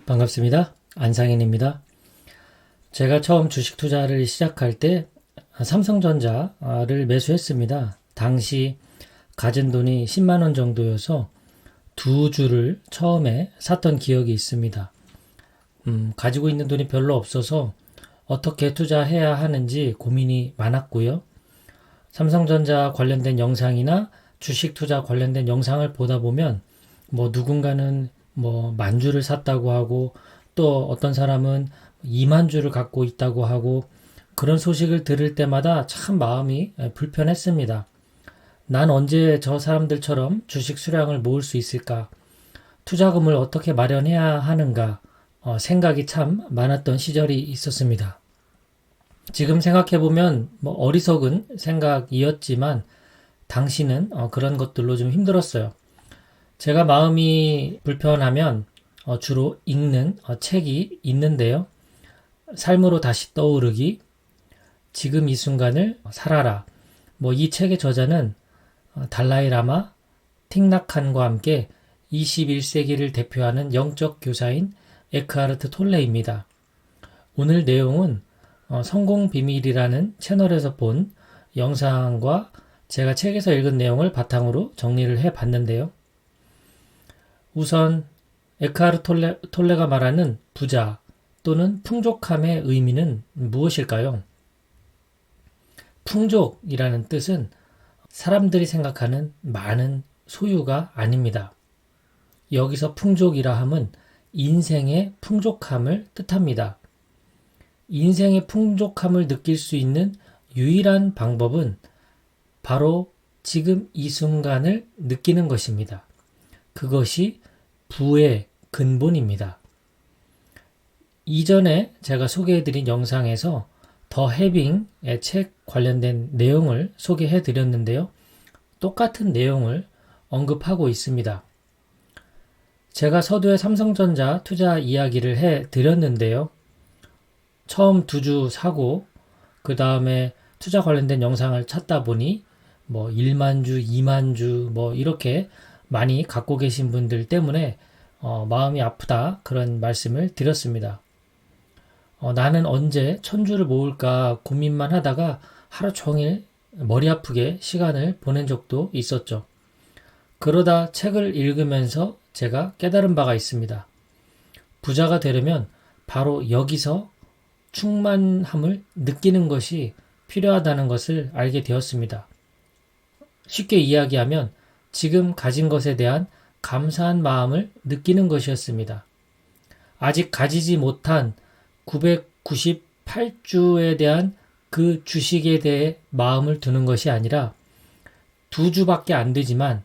반갑습니다. 안상인입니다. 제가 처음 주식 투자를 시작할 때 삼성전자를 매수했습니다. 당시 가진 돈이 10만 원 정도여서 두 주를 처음에 샀던 기억이 있습니다. 가지고 있는 돈이 별로 없어서 어떻게 투자해야 하는지 고민이 많았고요. 삼성전자 관련된 영상이나 주식 투자 관련된 영상을 보다 보면 누군가는 만 주를 샀다고 하고 또 어떤 사람은 2만 주를 갖고 있다고 하고 그런 소식을 들을 때마다 참 마음이 불편했습니다. 난 언제 저 사람들처럼 주식 수량을 모을 수 있을까? 투자금을 어떻게 마련해야 하는가? 생각이 참 많았던 시절이 있었습니다. 지금 생각해보면 어리석은 생각이었지만 당시는 그런 것들로 좀 힘들었어요. 제가 마음이 불편하면 주로 읽는 책이 있는데요. 삶으로 다시 떠오르기, 지금 이 순간을 살아라. 이 책의 저자는 달라이라마, 틱낙한과 함께 21세기를 대표하는 영적 교사인 에크하르트 톨레입니다. 오늘 내용은 성공 비밀이라는 채널에서 본 영상과 제가 책에서 읽은 내용을 바탕으로 정리를 해봤는데요. 우선 에크하르트 톨레가 말하는 부자 또는 풍족함의 의미는 무엇일까요? 풍족이라는 뜻은 사람들이 생각하는 많은 소유가 아닙니다. 여기서 풍족이라 함은 인생의 풍족함을 뜻합니다. 인생의 풍족함을 느낄 수 있는 유일한 방법은 바로 지금 이 순간을 느끼는 것입니다. 그것이 부의 근본입니다. 이전에 제가 소개해드린 영상에서 더 해빙의 책 관련된 내용을 소개해드렸는데요. 똑같은 내용을 언급하고 있습니다. 제가 서두에 삼성전자 투자 이야기를 해드렸는데요. 처음 두 주 사고 그 다음에 투자 관련된 영상을 찾다 보니 1만 주, 2만 주 이렇게 많이 갖고 계신 분들 때문에 마음이 아프다 그런 말씀을 드렸습니다. 나는 언제 1000주를 모을까 고민만 하다가 하루 종일 머리 아프게 시간을 보낸 적도 있었죠. 그러다 책을 읽으면서 제가 깨달은 바가 있습니다. 부자가 되려면 바로 여기서 충만함을 느끼는 것이 필요하다는 것을 알게 되었습니다. 쉽게 이야기하면 지금 가진 것에 대한 감사한 마음을 느끼는 것이었습니다. 아직 가지지 못한 998주에 대한 그 주식에 대해 마음을 두는 것이 아니라 두 주밖에 안 되지만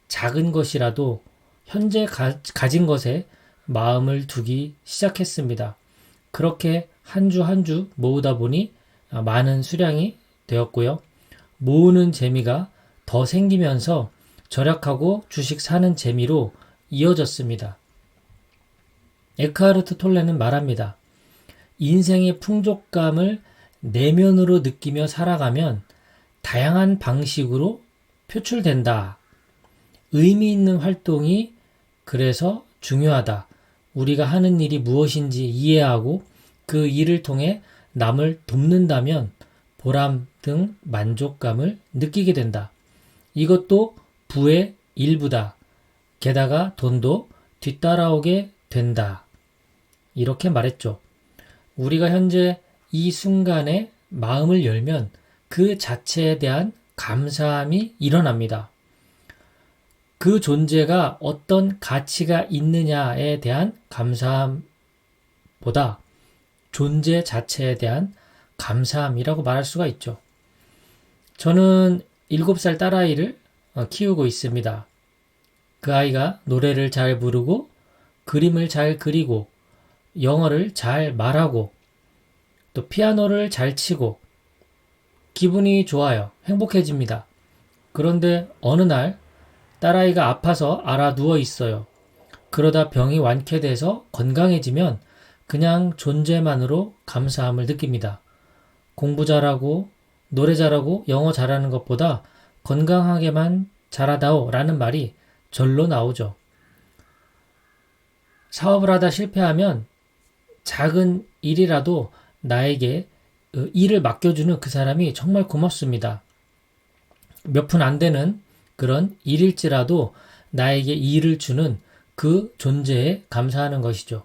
작은 것이라도 현재 가진 것에 마음을 두기 시작했습니다. 그렇게 한 주 한 주 모으다 보니 많은 수량이 되었고요. 모으는 재미가 더 생기면서 절약하고 주식 사는 재미로 이어졌습니다. 에크하르트 톨레는 말합니다. 인생의 풍족감을 내면으로 느끼며 살아가면 다양한 방식으로 표출된다. 의미 있는 활동이 그래서 중요하다. 우리가 하는 일이 무엇인지 이해하고 그 일을 통해 남을 돕는다면 보람 등 만족감을 느끼게 된다. 이것도 부의 일부다. 게다가 돈도 뒤따라오게 된다. 이렇게 말했죠. 우리가 현재 이 순간에 마음을 열면 그 자체에 대한 감사함이 일어납니다. 그 존재가 어떤 가치가 있느냐에 대한 감사함보다 존재 자체에 대한 감사함이라고 말할 수가 있죠. 저는 7살 딸아이를 키우고 있습니다. 그 아이가 노래를 잘 부르고 그림을 잘 그리고 영어를 잘 말하고 또 피아노를 잘 치고 기분이 좋아요. 행복해집니다. 그런데 어느 날 딸아이가 아파서 알아 누워 있어요. 그러다 병이 완쾌돼서 건강해지면 그냥 존재만으로 감사함을 느낍니다. 공부 잘하고 노래 잘하고 영어 잘하는 것보다 건강하게만 자라다오 라는 말이 절로 나오죠. 사업을 하다 실패하면 작은 일이라도 나에게 일을 맡겨주는 그 사람이 정말 고맙습니다. 몇 푼 안 되는 그런 일일지라도 나에게 일을 주는 그 존재에 감사하는 것이죠.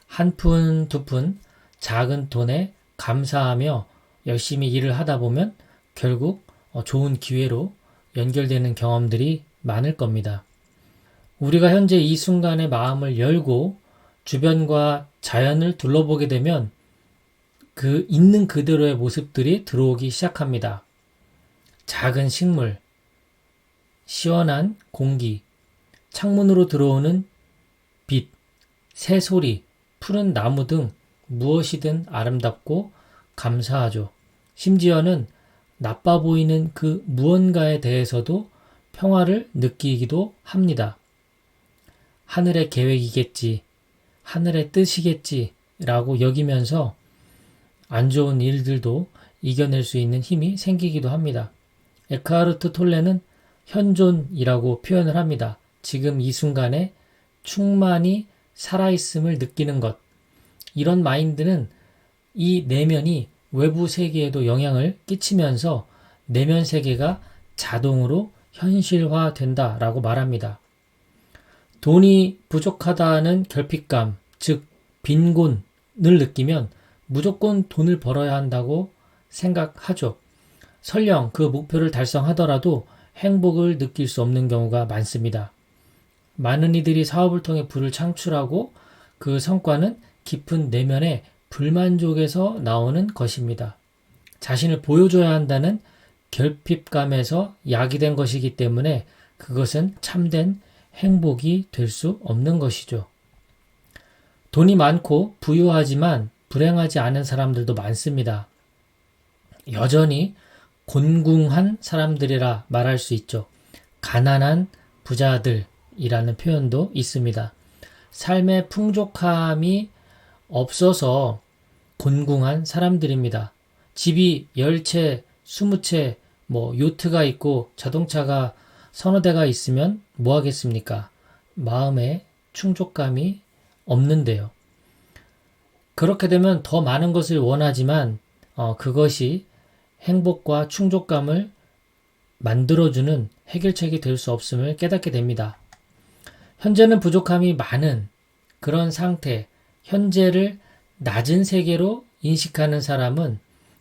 한 푼, 두 푼, 작은 돈에 감사하며 열심히 일을 하다 보면 결국 좋은 기회로 연결되는 경험들이 많을 겁니다. 우리가 현재 이 순간의 마음을 열고 주변과 자연을 둘러보게 되면 그 있는 그대로의 모습들이 들어오기 시작합니다. 작은 식물, 시원한 공기, 창문으로 들어오는 빛, 새소리, 푸른 나무 등 무엇이든 아름답고 감사하죠. 심지어는 나빠 보이는 그 무언가에 대해서도 평화를 느끼기도 합니다. 하늘의 계획이겠지, 하늘의 뜻이겠지 라고 여기면서 안 좋은 일들도 이겨낼 수 있는 힘이 생기기도 합니다. 에크하르트 톨레는 현존이라고 표현을 합니다. 지금 이 순간에 충만히 살아있음을 느끼는 것. 이런 마인드는 이 내면이 외부 세계에도 영향을 끼치면서 내면 세계가 자동으로 현실화된다라고 말합니다. 돈이 부족하다는 결핍감, 즉 빈곤을 느끼면 무조건 돈을 벌어야 한다고 생각하죠. 설령 그 목표를 달성하더라도 행복을 느낄 수 없는 경우가 많습니다. 많은 이들이 사업을 통해 부를 창출하고 그 성과는 깊은 내면의 불만족에서 나오는 것입니다. 자신을 보여줘야 한다는 결핍감에서 야기된 것이기 때문에 그것은 참된 행복이 될 수 없는 것이죠. 돈이 많고 부유하지만 불행하지 않은 사람들도 많습니다. 여전히 곤궁한 사람들이라 말할 수 있죠. 가난한 부자들이라는 표현도 있습니다. 삶의 풍족함이 없어서 곤궁한 사람들입니다. 집이 10채, 20채, 요트가 있고 자동차가 서너 대가 있으면 뭐 하겠습니까? 마음에 충족감이 없는데요. 그렇게 되면 더 많은 것을 원하지만 그것이 행복과 충족감을 만들어주는 해결책이 될 수 없음을 깨닫게 됩니다. 현재는 부족함이 많은 그런 상태, 현재를 낮은 세계로 인식하는 사람은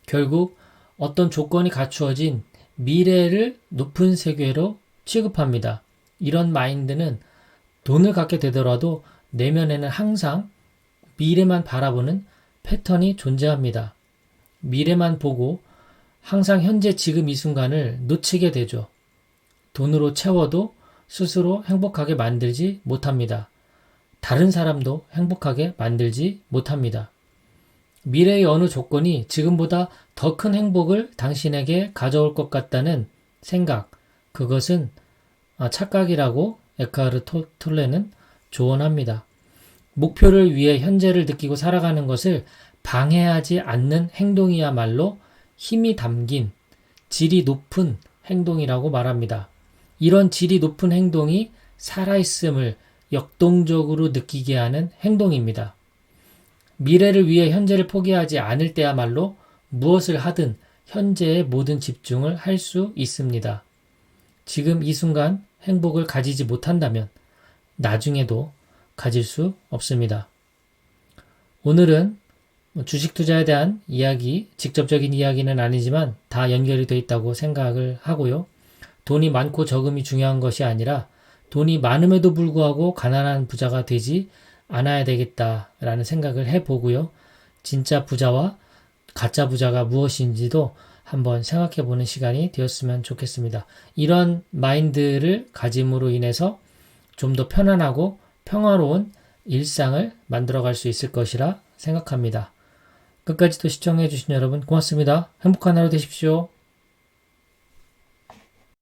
결국 어떤 조건이 갖추어진 미래를 높은 세계로 취급합니다. 이런 마인드는 돈을 갖게 되더라도 내면에는 항상 미래만 바라보는 패턴이 존재합니다. 미래만 보고 항상 현재 지금 이 순간을 놓치게 되죠. 돈으로 채워도 스스로 행복하게 만들지 못합니다. 다른 사람도 행복하게 만들지 못합니다. 미래의 어느 조건이 지금보다 더 큰 행복을 당신에게 가져올 것 같다는 생각, 그것은 착각이라고 에크하르트 톨레는 조언합니다. 목표를 위해 현재를 느끼고 살아가는 것을 방해하지 않는 행동이야말로 힘이 담긴 질이 높은 행동이라고 말합니다. 이런 질이 높은 행동이 살아있음을 역동적으로 느끼게 하는 행동입니다. 미래를 위해 현재를 포기하지 않을 때야말로 무엇을 하든 현재에 모든 집중을 할 수 있습니다. 지금 이 순간 행복을 가지지 못한다면 나중에도 가질 수 없습니다. 오늘은 주식 투자에 대한 이야기, 직접적인 이야기는 아니지만 다 연결이 되어 있다고 생각을 하고요. 돈이 많고 적음이 중요한 것이 아니라 돈이 많음에도 불구하고 가난한 부자가 되지 않아야 되겠다라는 생각을 해보고요. 진짜 부자와 가짜 부자가 무엇인지도 한번 생각해보는 시간이 되었으면 좋겠습니다. 이런 마인드를 가짐으로 인해서 좀 더 편안하고 평화로운 일상을 만들어갈 수 있을 것이라 생각합니다. 끝까지 또 시청해주신 여러분 고맙습니다. 행복한 하루 되십시오.